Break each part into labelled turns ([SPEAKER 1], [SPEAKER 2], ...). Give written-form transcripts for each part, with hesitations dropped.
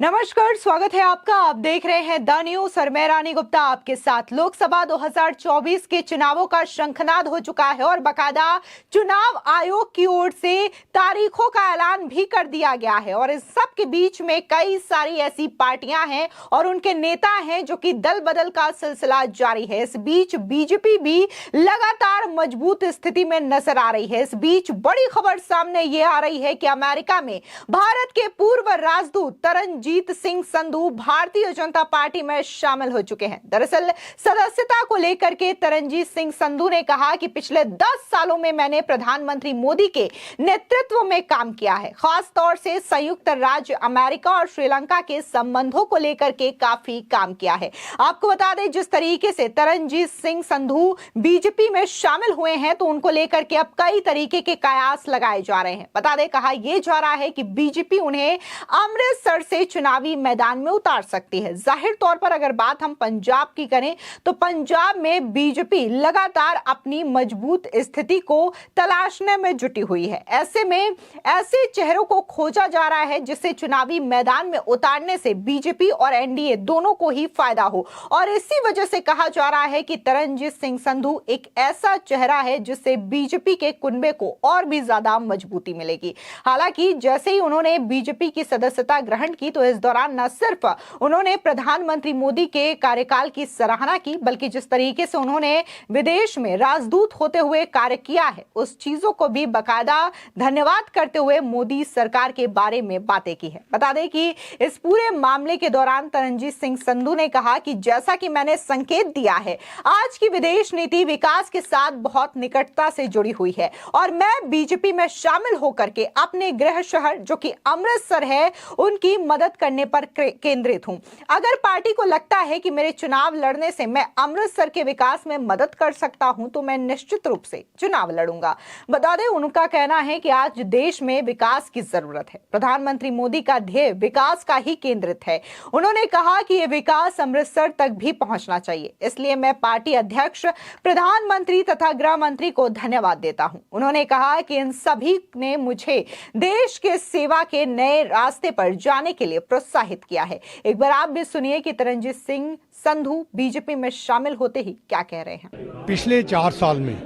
[SPEAKER 1] नमस्कार, स्वागत है आपका। आप देख रहे हैं द न्यूज और मैं रानी गुप्ता आपके साथ। लोकसभा 2024 के चुनावों का शंखनाद हो चुका है और बकायदा चुनाव आयोग की ओर से तारीखों का ऐलान भी कर दिया गया है। और इस सब के बीच में कई सारी ऐसी पार्टियां हैं और उनके नेता हैं जो कि दल बदल का सिलसिला जारी है। इस बीच बीजेपी भी लगातार मजबूत स्थिति में नजर आ रही है। इस बीच बड़ी खबर सामने ये आ रही है कि अमेरिका में भारत के पूर्व राजदूत तरनजीत सिंह संधू भारतीय जनता पार्टी में शामिल हो चुके हैं। दरअसल सदस्यता को लेकर के तरनजीत सिंह संधू ने कहा कि पिछले 10 सालों में मैंने प्रधानमंत्री मोदी के नेतृत्व में काम किया है। खास तौर से संयुक्त राज्य अमेरिका और श्रीलंका के संबंधों को लेकर के काफी काम किया है। आपको बता दें, जिस तरीके से तरनजीत सिंह संधू बीजेपी में शामिल हुए हैं तो उनको लेकर के अब कई तरीके के कयास लगाए जा रहे हैं। बता दें, कहा यह जा रहा है कि बीजेपी उन्हें अमृतसर से चुनावी मैदान में उतार सकती है। जाहिर तौर पर अगर बात हम पंजाब की करें तो पंजाब में बीजेपी लगातार अपनी मजबूत स्थिति को तलाशने में जुटी हुई है। ऐसे में ऐसे चेहरों को खोजा जा रहा है जिससे चुनावी मैदान में उतारने से बीजेपी और एनडीए दोनों को ही फायदा हो। और इसी वजह से कहा जा रहा है कि तरनजीत सिंह संधू एक ऐसा चेहरा है जिससे बीजेपी के कुनबे को और भी ज्यादा मजबूती मिलेगी। हालांकि जैसे ही उन्होंने बीजेपी की सदस्यता ग्रहण की तो इस दौरान न सिर्फ उन्होंने प्रधानमंत्री मोदी के कार्यकाल की सराहना की, बल्कि जिस तरीके से उन्होंने विदेश में राजदूत होते हुए कार्य किया है उस चीजों को भी बकायदा धन्यवाद करते हुए मोदी सरकार के बारे में बातें की है। बता दें कि इस पूरे मामले के दौरान तरनजीत सिंह संधू ने कहा कि जैसा कि मैंने संकेत दिया है, आज की विदेश नीति विकास के साथ बहुत निकटता से जुड़ी हुई है और मैं बीजेपी में शामिल होकर के अपने गृह शहर जो कि अमृतसर है उनकी मदद करने पर केंद्रित हूं। अगर पार्टी को लगता है कि मेरे चुनाव लड़ने से मैं अमृतसर के विकास में मदद कर सकता हूं तो मैं निश्चित रूप से चुनाव लड़ूंगा। बता दें, उनका कहना है कि आज देश में विकास की जरूरत है। प्रधानमंत्री मोदी का ध्येय विकास का ही केंद्रित है। उन्होंने कहा कि यह विकास अमृतसर तक भी पहुंचना चाहिए, इसलिए मैं पार्टी अध्यक्ष, प्रधानमंत्री तथा गृह मंत्री को धन्यवाद देता हूं। उन्होंने कहा कि इन सभी ने मुझे देश के सेवा के नए रास्ते पर जाने के लिए प्रोत्साहित किया है। एक बार आप भी सुनिए कि तरनजीत सिंह संधू बीजेपी में शामिल होते ही क्या कह रहे हैं।
[SPEAKER 2] पिछले 4 साल में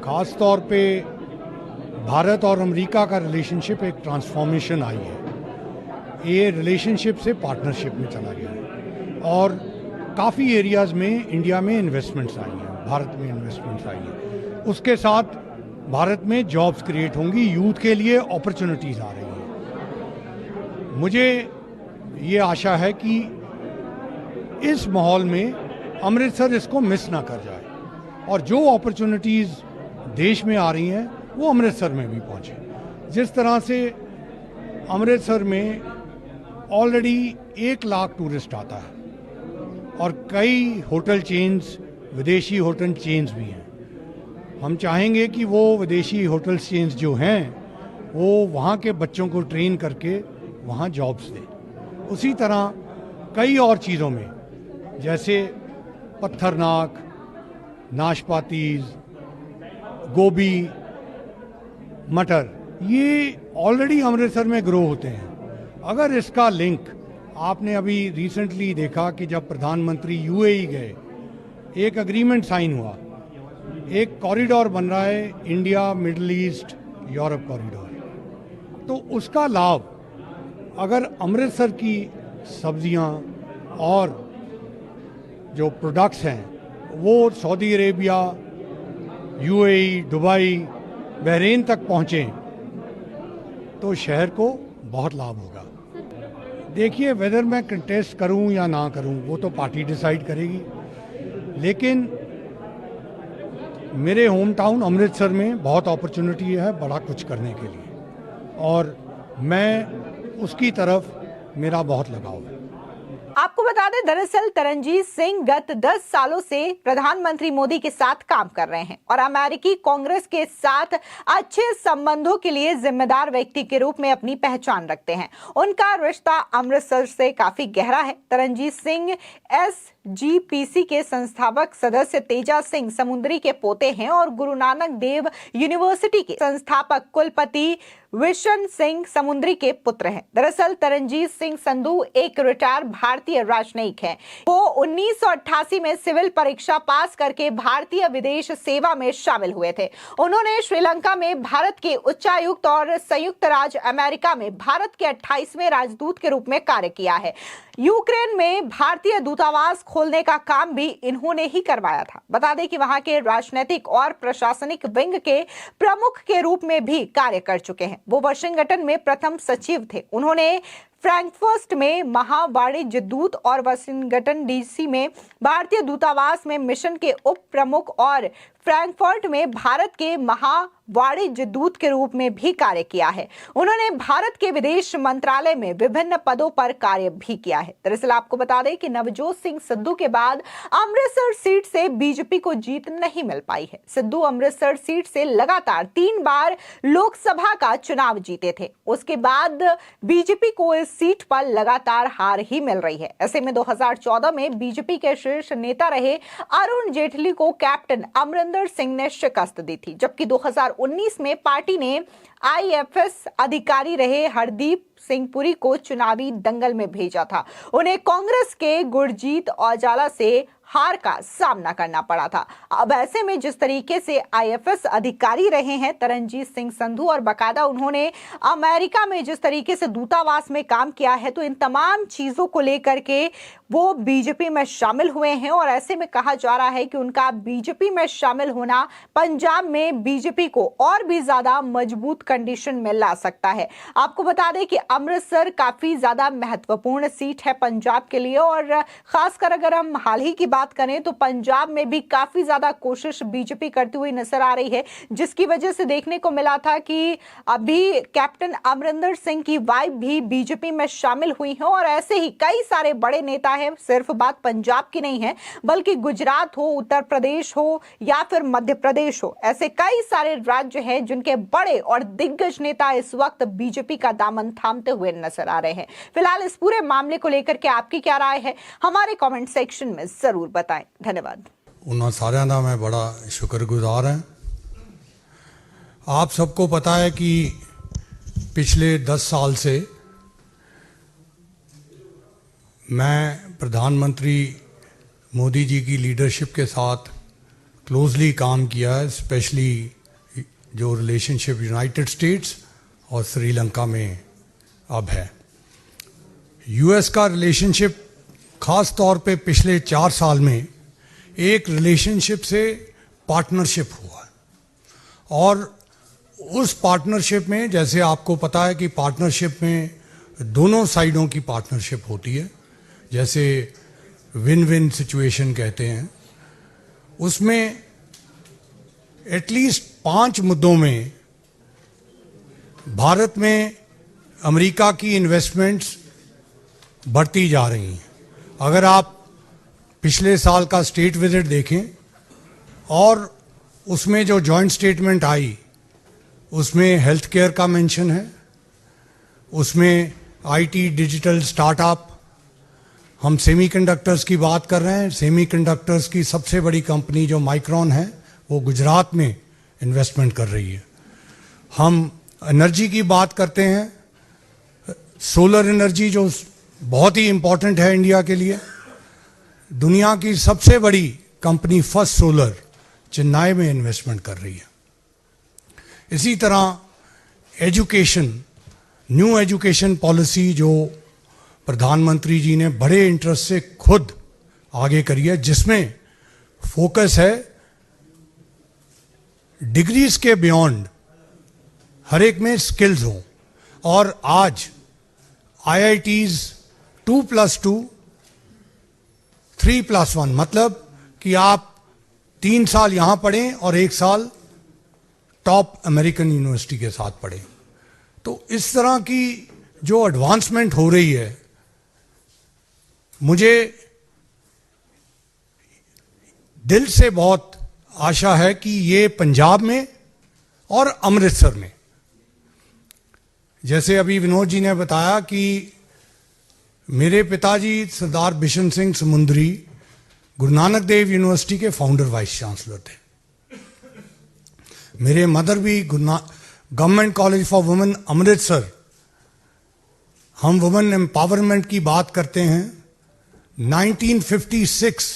[SPEAKER 2] खास तौर पे भारत और अमेरिका का रिलेशनशिप एक ट्रांसफॉर्मेशन आई है। ये रिलेशनशिप से पार्टनरशिप में चला गया है और काफ़ी एरियाज़ में इंडिया में इन्वेस्टमेंट्स आई हैं, भारत में इन्वेस्टमेंट्स आई हैं। उसके साथ भारत में जॉब्स क्रिएट होंगी, यूथ के लिए अपॉर्चुनिटीज़ आ रही हैं। मुझे ये आशा है कि इस माहौल में अमृतसर इसको मिस ना कर जाए और जो अपॉर्चुनिटीज़ देश में आ रही हैं वो अमृतसर में भी पहुंचे। जिस तरह से अमृतसर में ऑलरेडी 1 लाख टूरिस्ट आता है और कई होटल चेन्स, विदेशी होटल चेन्स भी हैं। हम चाहेंगे कि वो विदेशी होटल चेन्स जो हैं वो वहाँ के बच्चों को ट्रेन करके वहाँ जॉब्स दें। उसी तरह कई और चीज़ों में जैसे पत्थरनाक, नाशपातीज, गोभी, मटर, ये ऑलरेडी अमृतसर में ग्रो होते हैं। अगर इसका लिंक आपने अभी रिसेंटली देखा कि जब प्रधानमंत्री यूएई गए, एक एग्रीमेंट साइन हुआ, एक कॉरिडोर बन रहा है, India middle east Europe corridor. तो उसका लाभ अगर अमृतसर की सब्जियां और जो प्रोडक्ट्स हैं वो Saudi Arabia, UAE, Dubai, Bahrain तक पहुँचें तो शहर को बहुत लाभ होगा। देखिए, वेदर मैं कंटेस्ट करूं या ना करूं वो तो पार्टी डिसाइड करेगी, लेकिन मेरे होम टाउन अमृतसर में बहुत अपॉर्चुनिटी है बड़ा कुछ करने के लिए और मैं उसकी तरफ मेरा बहुत लगाव है।
[SPEAKER 1] आपको बता दें, दरअसल तरनजीत सिंह गत 10 सालों से प्रधानमंत्री मोदी के साथ काम कर रहे हैं और अमेरिकी कांग्रेस के साथ अच्छे संबंधों के लिए जिम्मेदार व्यक्ति के रूप में अपनी पहचान रखते हैं। उनका रिश्ता अमृतसर से काफी गहरा है। तरनजीत सिंह IRGPC के संस्थापक सदस्य तेजा सिंह समुद्री के पोते हैं और गुरु नानक देव यूनिवर्सिटी के संस्थापक कुलपति विशन सिंह समुद्री के पुत्र हैं। दरअसल तरनजीत सिंह संधू एक रिटायर भारतीय राजनयिक हैं। वो 1988 में सिविल परीक्षा पास करके भारतीय विदेश सेवा में शामिल हुए थे। उन्होंने श्रीलंका में भारत के उच्चायुक्त और संयुक्त राज्य अमेरिका में भारत के 28वें राजदूत के रूप में कार्य किया है। यूक्रेन में भारतीय दूतावास खोलने का काम भी इन्होंने ही करवाया था। बता दें कि वहां के राजनीतिक और प्रशासनिक विंग के प्रमुख के रूप में भी कार्य कर चुके हैं। वो वाशिंगटन में प्रथम सचिव थे। उन्होंने फ्रैंकफर्ट में महावाणिज्य दूत और वाशिंगटन डीसी में भारतीय दूतावास में मिशन के उप प्रमुख और फ्रैंकफर्ट में भारत के महावाणिज्य दूत के रूप में भी कार्य किया है। उन्होंने भारत के विदेश मंत्रालय में विभिन्न पदों पर कार्य भी किया है। दरअसल आपको बता दें कि नवजोत सिंह सिद्धू के बाद अमृतसर सीट से बीजेपी को जीत नहीं मिल पाई है। सिद्धू अमृतसर सीट से लगातार 3 बार लोकसभा का चुनाव जीते थे। उसके बाद बीजेपी को इस सीट पर लगातार हार ही मिल रही है। ऐसे में 2014 में बीजेपी के शीर्ष नेता रहे अरुण जेटली को कैप्टन अमरिंदर सिंह ने शिकस्त दी थी, जबकि 2019 में पार्टी ने आईएफएस अधिकारी रहे हरदीप सिंह पुरी को चुनावी दंगल में भेजा था। उन्हें कांग्रेस के गुरजीत औजाला से हार का सामना करना पड़ा था। अब ऐसे में जिस तरीके से आईएफएस अधिकारी रहे हैं तरनजीत सिंह संधू और बकायदा उन्होंने अमेरिका में जिस तरीके से दूतावास में काम किया है, तो इन तमाम चीजों को लेकर के वो बीजेपी में शामिल हुए हैं और ऐसे में कहा जा रहा है कि उनका बीजेपी में शामिल होना पंजाब में बीजेपी को और भी ज्यादा मजबूत कंडीशन में ला सकता है। आपको बता दें कि अमृतसर काफी ज्यादा महत्वपूर्ण सीट है पंजाब के लिए और खासकर अगर हम हाल ही की बात करें तो पंजाब में भी काफी ज्यादा कोशिश बीजेपी करती हुई नजर आ रही है, जिसकी वजह से देखने को मिला था कि अभी कैप्टन अमरिंदर सिंह की वाइफ भी बीजेपी में शामिल हुई है और ऐसे ही कई सारे बड़े नेता हैं। सिर्फ बात पंजाब की नहीं है बल्कि गुजरात हो, उत्तर प्रदेश हो या फिर मध्य प्रदेश हो, ऐसे कई सारे राज्य हैं जिनके बड़े और दिग्गज नेता इस वक्त बीजेपी का दामन थामते हुए नजर आ रहे हैं। फिलहाल इस पूरे मामले को लेकर के आपकी क्या राय है, हमारे कमेंट सेक्शन में जरूर बताएं। धन्यवाद।
[SPEAKER 2] उन्होंने साਰਿਆਂ ਦਾ मैं बड़ा शुक्रगुजार हैं। आप सबको पता है कि पिछले 10 साल से मैं प्रधानमंत्री मोदी जी की लीडरशिप के साथ क्लोजली काम किया है, स्पेशली जो रिलेशनशिप यूनाइटेड स्टेट्स और श्रीलंका में अब है। यूएस का रिलेशनशिप ख़ास तौर पे पिछले 4 साल में एक रिलेशनशिप से पार्टनरशिप हुआ है और उस पार्टनरशिप में, जैसे आपको पता है कि पार्टनरशिप में दोनों साइडों की पार्टनरशिप होती है, जैसे विन विन सिचुएशन कहते हैं, उसमें एटलीस्ट 5 मुद्दों में भारत में अमेरिका की इन्वेस्टमेंट्स बढ़ती जा रही हैं। अगर आप पिछले साल का स्टेट विजिट देखें और उसमें जो जॉइंट स्टेटमेंट आई उसमें हेल्थ केयर का मेंशन है, उसमें आईटी डिजिटल स्टार्टअप, हम सेमीकंडक्टर्स की बात कर रहे हैं। सेमीकंडक्टर्स की सबसे बड़ी कंपनी जो माइक्रॉन है वो गुजरात में इन्वेस्टमेंट कर रही है। हम एनर्जी की बात करते हैं, सोलर एनर्जी जो बहुत ही इम्पोर्टेंट है इंडिया के लिए। दुनिया की सबसे बड़ी कंपनी फर्स्ट सोलर चेन्नई में इन्वेस्टमेंट कर रही है। इसी तरह एजुकेशन, न्यू एजुकेशन पॉलिसी जो प्रधानमंत्री जी ने बड़े इंटरेस्ट से खुद आगे करी है, जिसमें फोकस है डिग्रीज के बियॉन्ड हर एक में स्किल्स हो। और आज आईआईटीज 2+2 3+1 मतलब कि आप 3 साल यहां पढ़ें और 1 साल टॉप अमेरिकन यूनिवर्सिटी के साथ पढ़ें। तो इस तरह की जो एडवांसमेंट हो रही है, मुझे दिल से बहुत आशा है कि ये पंजाब में और अमृतसर में, जैसे अभी विनोद जी ने बताया कि मेरे पिताजी सरदार बिशन सिंह समुंदरी गुरु नानक देव यूनिवर्सिटी के फाउंडर वाइस चांसलर थे। मेरे मदर भी government college for women Amritsar, हम वुमेन एम्पावरमेंट की बात करते हैं, 1956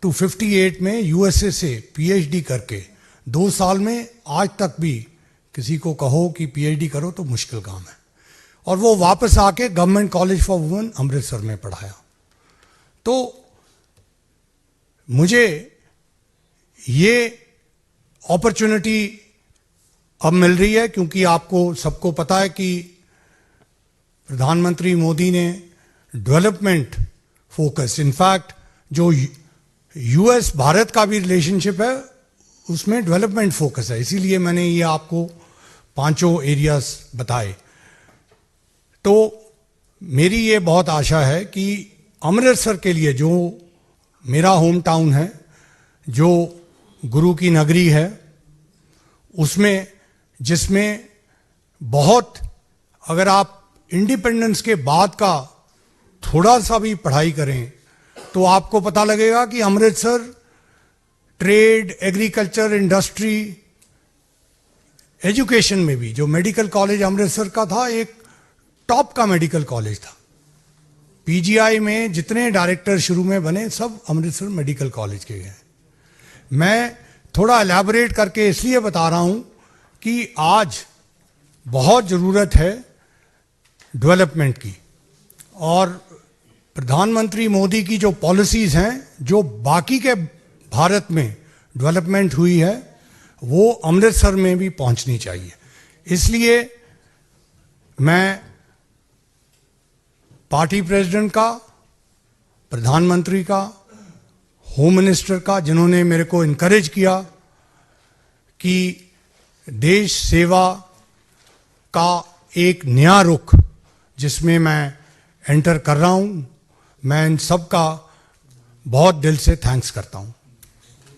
[SPEAKER 2] टू 58 में यूएसए से पीएचडी करके 2 साल में आज तक भी किसी को कहो कि पीएचडी करो तो मुश्किल काम है। और वो वापस आके government college for women Amritsar में पढ़ाया। तो मुझे ये अपॉर्चुनिटी अब मिल रही है क्योंकि आपको सबको पता है कि प्रधानमंत्री मोदी ने डेवलपमेंट फोकस, इनफैक्ट जो यूएस भारत का भी रिलेशनशिप है उसमें डेवलपमेंट फोकस है, इसीलिए मैंने ये आपको 5 एरियाज बताए। तो मेरी ये बहुत आशा है कि अमृतसर के लिए, जो मेरा होम टाउन है, जो गुरु की नगरी है, उसमें जिसमें बहुत, अगर आप इंडिपेंडेंस के बाद का थोड़ा सा भी पढ़ाई करें तो आपको पता लगेगा कि Amritsar trade, agriculture, industry, education में भी, जो मेडिकल कॉलेज अमृतसर का था, एक टॉप का मेडिकल कॉलेज था। पीजीआई में जितने डायरेक्टर शुरू में बने सब अमृतसर मेडिकल कॉलेज के हैं। मैं थोड़ा एलैबोरेट करके इसलिए बता रहा हूं कि आज बहुत ज़रूरत है डेवलपमेंट की, और प्रधानमंत्री मोदी की जो पॉलिसीज़ हैं, जो बाकी के भारत में डेवलपमेंट हुई है, वो अमृतसर में भी पहुंचनी चाहिए। इसलिए मैं पार्टी प्रेसिडेंट का, प्रधानमंत्री का, होम मिनिस्टर का, जिन्होंने मेरे को इनकरेज किया कि देश सेवा का एक नया रुख जिसमें मैं एंटर कर रहा हूं, मैं इन सब का बहुत दिल से थैंक्स करता हूं।